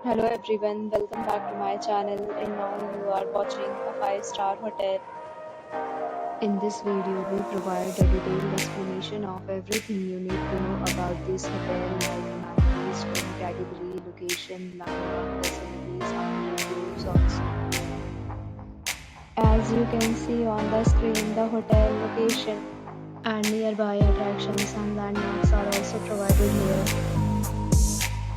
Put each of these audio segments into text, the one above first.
Hello everyone, welcome back to my channel and now you are watching a 5-star hotel. In this video, we provide a detailed explanation of everything you need to know about this hotel like amenities, room category, location, landmark facilities and reviews also. As you can see on the screen, the hotel location and nearby attractions and landmarks are also provided here.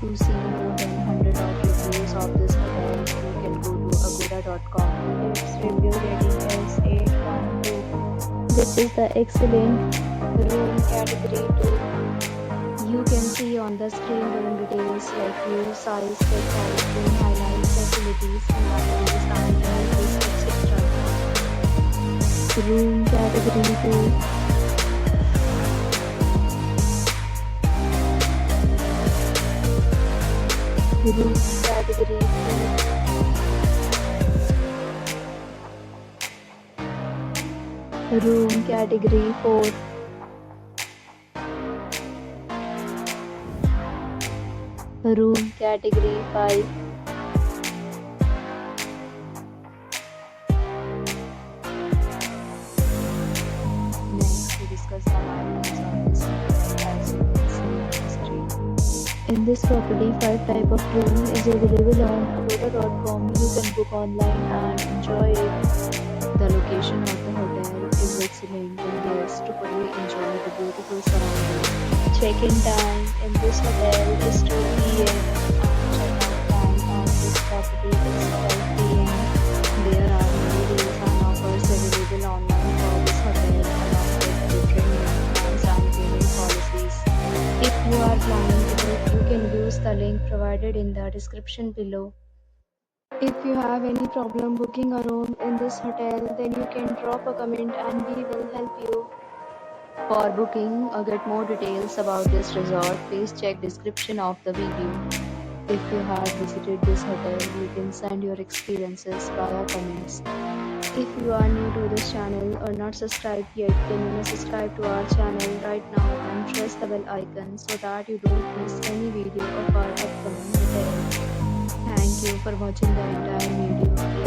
To see more than 100 of reviews of this hotel, you can go to agoda.com. Its review rating is 8.2. This is the excellent room category too. You can see on the screen room details like view, size, bed height, room highlights, facilities, amenities, and amenities, etc. Room category 2. Room category 3. Room category 4. Room category 5. Next, we discuss the amenities of this hotel as you can see on the screen. In this property, 5 type of room is available on agoda.com. You can book online and enjoy it. The location of the hotel is excellent and guests to fully enjoy the beautiful surroundings. Check-in time in this hotel is 2 p.m. and check-out time of this property is 12 p.m. There are many deals and offers available online for this hotel along with different plans and payment policies. If you are planning to book, you can use the link provided in the description below. If you have any problem booking a room in this hotel, then you can drop a comment and we will help you. For booking or get more details about this resort, please check description of the video. If you have visited this hotel, you can send your experiences via comments. If you are new to this channel or not subscribed yet, then you may subscribe to our channel right now and press the bell icon so that you don't miss any video of our upcoming hotel. Thank you for watching the entire video.